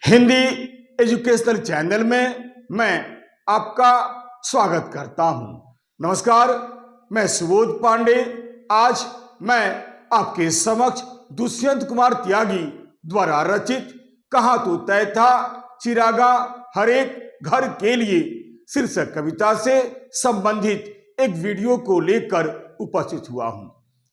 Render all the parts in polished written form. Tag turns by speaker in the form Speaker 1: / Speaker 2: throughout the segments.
Speaker 1: Hindi educational channel में मैं आपका स्वागत करता हूं। नमस्कार, मैं सुबोध पांडे। आज मैं आपके समक्ष दुष्यंत कुमार त्यागी द्वारा रचित कहाँ तो तय था चिरागा हर एक घर के लिए शीर्षक कविता से संबंधित एक वीडियो को लेकर उपस्थित हुआ हूं।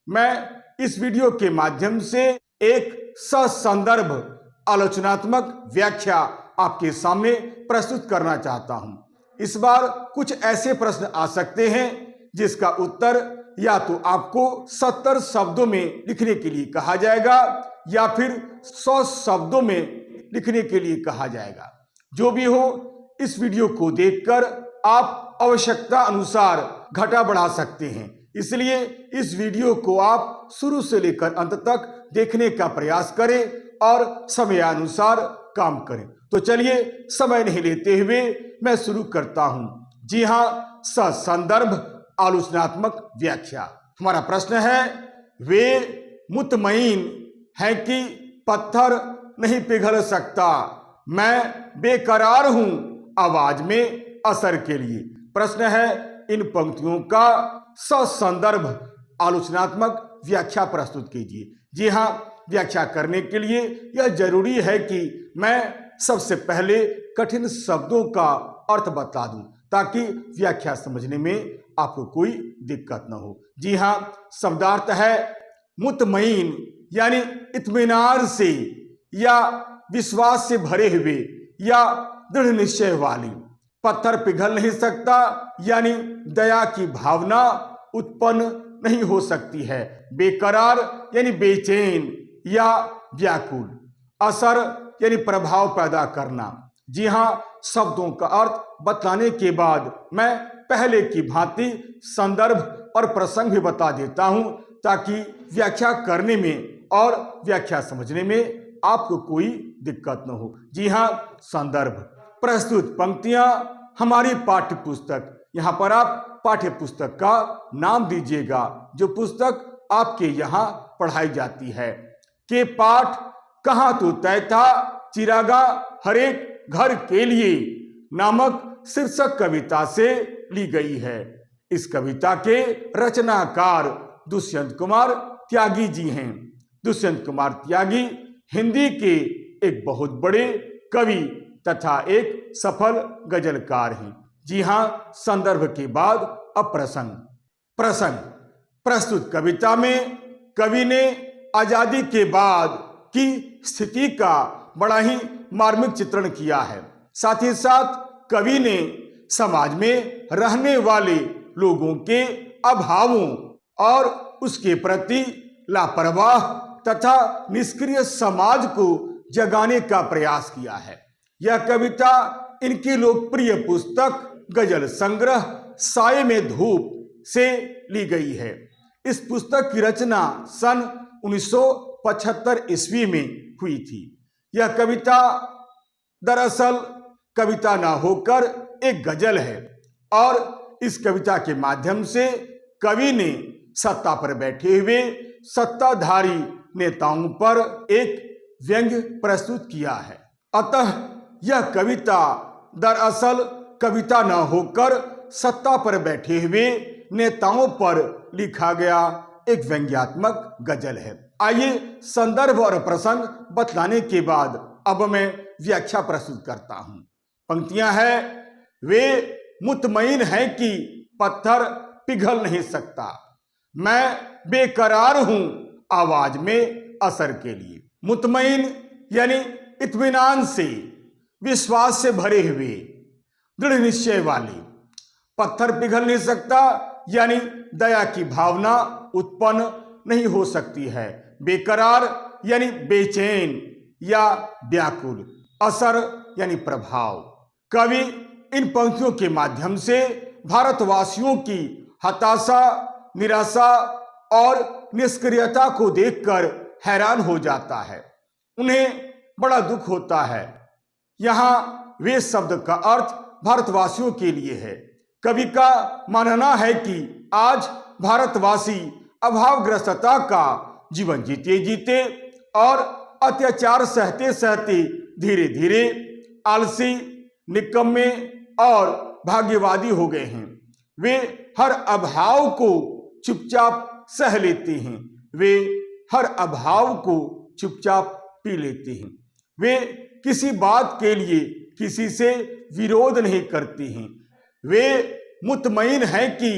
Speaker 1: मैं इस वीडियो के माध्यम से एक ससंदर्भ आलोचनात्मक व्याख्या आपके सामने प्रस्तुत करना चाहता हूं। इस बार कुछ ऐसे प्रश्न आ सकते हैं जिसका उत्तर या तो आपको 70 शब्दों में लिखने के लिए कहा जाएगा या फिर 100 शब्दों में लिखने के लिए कहा जाएगा। जो भी हो, इस वीडियो को देखकर आप आवश्यकता अनुसार घटा बढ़ा सकते हैं। इसलिए इस वीडियो को आप शुरू से लेकर अंत तक देखने का प्रयास करें और समयानुसार काम करें। तो चलिए समय नहीं लेते हुए मैं शुरू करता हूं। जी हां, ससंदर्भ आलोचनात्मक व्याख्या। हमारा प्रश्न है, वे मुतमईन है कि पत्थर नहीं पिघल सकता, मैं बेकरार हूं आवाज में असर के लिए। प्रश्न है, इन पंक्तियों का ससंदर्भ आलोचनात्मक व्याख्या प्रस्तुत कीजिए। जी हां, व्याख्या करने के लिए यह जरूरी है कि मैं सबसे पहले कठिन शब्दों का अर्थ बता दूं ताकि व्याख्या समझने में आपको कोई दिक्कत न हो। जी हां, शब्दार्थ है मुतमईन यानी इत्मीनान से या विश्वास से भरे हुए या दृढ़ निश्चय वाली। पत्थर पिघल नहीं सकता यानी दया की भावना उत्पन्न नहीं हो सकती है। बेकरार यानी बेचैन या व्याकुल। असर यानी प्रभाव पैदा करना। जी हां, शब्दों का अर्थ बताने के बाद मैं पहले की भांति संदर्भ और प्रसंग भी बता देता हूं ताकि व्याख्या करने में और व्याख्या समझने में आपको कोई दिक्कत न हो। जी हां, संदर्भ। प्रस्तुत पंक्तियां हमारी पाठ्य पुस्तक, यहां पर आप पाठ्य पुस्तक का नाम दीजिएगा जो पुस्तक आपके यहां पढ़ाई जाती है, के पाठ कहाँ तो तय था चिरागा हर एक घर के लिए नामक शीर्षक कविता से ली गई है। इस कविता के रचनाकार दुष्यंत कुमार त्यागी जी हैं। दुष्यंत कुमार त्यागी हिंदी के एक बहुत बड़े कवि तथा एक सफल गजलकार हैं। जी हां, संदर्भ के बाद अब प्रसंग। प्रस्तुत कविता में कवि ने आजादी के बाद की स्थिति का बड़ा ही मार्मिक चित्रण किया है। साथ ही साथ कवि ने समाज में रहने वाले लोगों के अभावों और उसके प्रति लापरवाह तथा निष्क्रिय समाज को जगाने का प्रयास किया है। यह कविता इनकी लोकप्रिय पुस्तक गजल संग्रह साये में धूप से ली गई है। इस पुस्तक की रचना सन 1975 ईस्वी में हुई थी। यह कविता दरअसल कविता न होकर एक गजल है और इस कविता के माध्यम से कवि ने सत्ता पर बैठे हुए सत्ताधारी नेताओं पर एक व्यंग्य प्रस्तुत किया है। अतः यह कविता दरअसल कविता न होकर सत्ता पर बैठे हुए नेताओं पर लिखा गया एक व्यंग्यात्मक गजल है। आइए संदर्भ और प्रसंग बतलाने के बाद अब मैं व्याख्या प्रस्तुत करता हूं। पंक्तियां हैं, वे मुतमईन है कि पत्थर पिघल नहीं सकता, मैं बेकरार हूं आवाज में असर के लिए। मुतमईन यानी इत्मीनान से, विश्वास से भरे हुए, दृढ़ निश्चय वाली। पत्थर पिघल नहीं सकता यानी दया की भावना उत्पन्न नहीं हो सकती है। बेकरार यानी बेचैन या व्याकुल। असर यानी प्रभाव। कवि इन पंक्तियों के माध्यम से भारतवासियों की हताशा, निराशा और निष्क्रियता को देखकर हैरान हो जाता है। उन्हें बड़ा दुख होता है। यहां वे शब्द का अर्थ भारतवासियों के लिए है। कवि का मानना है कि आज भारतवासी अभावग्रस्तता का जीवन जीते जीते और अत्याचार सहते सहते धीरे धीरे आलसी, निकम्मे और भाग्यवादी हो गए हैं। वे हर अभाव को चुपचाप सह लेते हैं, वे हर अभाव को चुपचाप पी लेते हैं। वे किसी बात के लिए किसी से विरोध नहीं करते हैं। वे मुतमईन हैं कि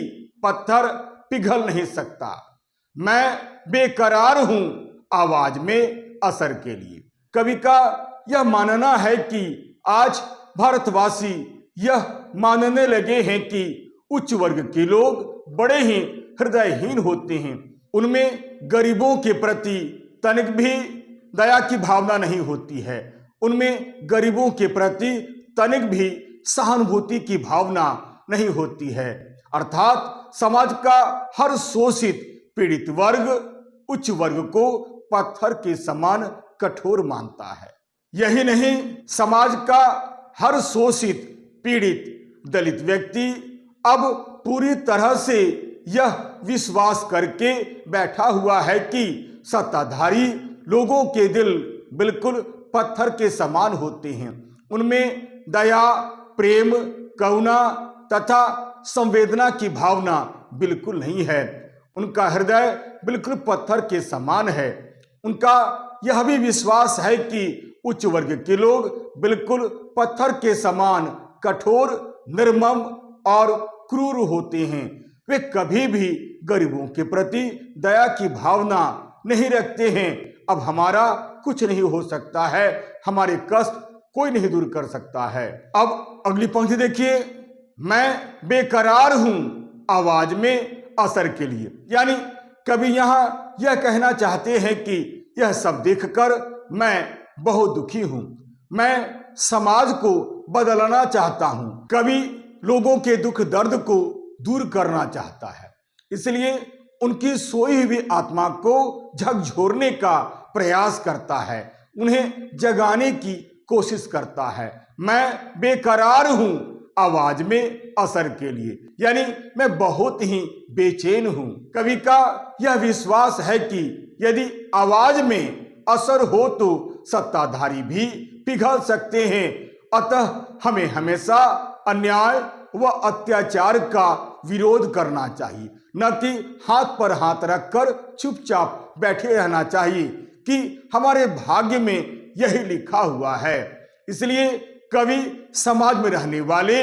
Speaker 1: पत्थर पिघल नहीं सकता। मैं बेकरार हूं आवाज में असर के लिए। कवि का यह मानना है कि आज भारतवासी यह मानने लगे हैं कि उच्च वर्ग के लोग बड़े ही हृदयहीन होते हैं। उनमें गरीबों के प्रति तनिक भी दया की भावना नहीं होती है। उनमें गरीबों के प्रति तनिक भी सहानुभूति की भावना नहीं होती है। अर्थात समाज का हर शोषित पीड़ित वर्ग उच्च वर्ग को पत्थर के समान कठोर मानता है। यही नहीं, समाज का हर शोषित पीड़ित दलित व्यक्ति अब पूरी तरह से यह विश्वास करके बैठा हुआ है कि सत्ताधारी लोगों के दिल बिल्कुल पत्थर के समान होते हैं। उनमें दया, प्रेम, करुणा तथा संवेदना की भावना बिल्कुल नहीं है। उनका हृदय बिल्कुल पत्थर के समान है। उनका यह भी विश्वास है कि उच्च वर्ग के लोग बिल्कुल पत्थर के समान कठोर, निर्मम और क्रूर होते हैं। वे कभी भी गरीबों के प्रति दया की भावना नहीं रखते हैं। अब हमारा कुछ नहीं हो सकता है, हमारे कष्ट कोई नहीं दूर कर सकता है। अब अगली पंक्ति देखिए, मैं बेकरार हूं आवाज में असर के लिए। यानी कवि यहां यह कहना चाहते हैं कि यह सब देखकर मैं बहुत दुखी हूं। मैं समाज को बदलना चाहता हूं। कवि लोगों के दुख दर्द को दूर करना चाहता है, इसलिए उनकी सोई हुई आत्मा को झकझोरने का प्रयास करता है, उन्हें जगाने की कोशिश करता है। मैं बेकरार हूं आवाज में असर के लिए, यानी मैं बहुत ही बेचैन हूं। कवि का यह विश्वास है कि यदि आवाज में असर हो तो सत्ताधारी भी पिघल सकते हैं। अतः हमें हमेशा अन्याय व अत्याचार का विरोध करना चाहिए, न कि हाथ पर हाथ रखकर चुपचाप बैठे रहना चाहिए कि हमारे भाग्य में यही लिखा हुआ है। इसलिए कवि समाज में रहने वाले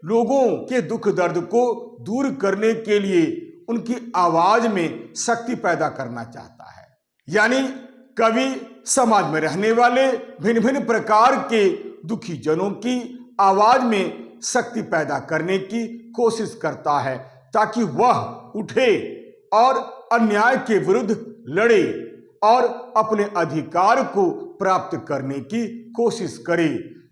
Speaker 1: लोगों के दुख दर्द को दूर करने के लिए उनकी आवाज में शक्ति पैदा करना चाहता है। यानी कवि समाज में रहने वाले भिन्न भिन्न प्रकार के दुखी जनों की आवाज में शक्ति पैदा करने की कोशिश करता है, ताकि वह उठे और अन्याय के विरुद्ध लड़े और अपने अधिकार को प्राप्त करने की कोशिश करे।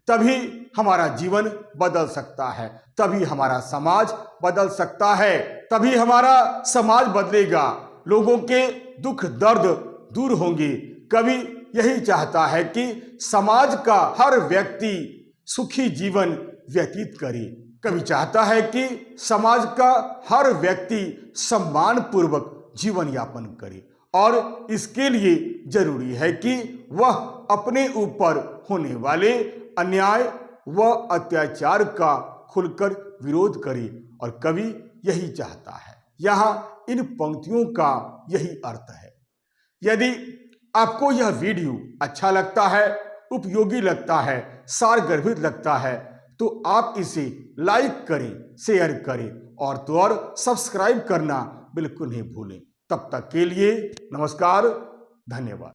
Speaker 1: तभी हमारा जीवन बदल सकता है, तभी हमारा समाज बदल सकता है, तभी हमारा समाज बदलेगा, लोगों के दुख दर्द दूर होंगे। कवि यही चाहता है कि समाज का हर व्यक्ति सुखी जीवन व्यतीत करे। कवि चाहता है कि समाज का हर व्यक्ति सम्मान पूर्वक जीवन यापन करे, और इसके लिए जरूरी है कि वह अपने ऊपर होने वाले अन्याय व अत्याचार का खुलकर विरोध करे। और कवि यही चाहता है। यहाँ इन पंक्तियों का यही अर्थ है। यदि आपको यह वीडियो अच्छा लगता है, उपयोगी लगता है, सारगर्भित लगता है, तो आप इसे लाइक करें, शेयर करें और तो और सब्सक्राइब करना बिल्कुल नहीं भूलें। तब तक के लिए नमस्कार, धन्यवाद।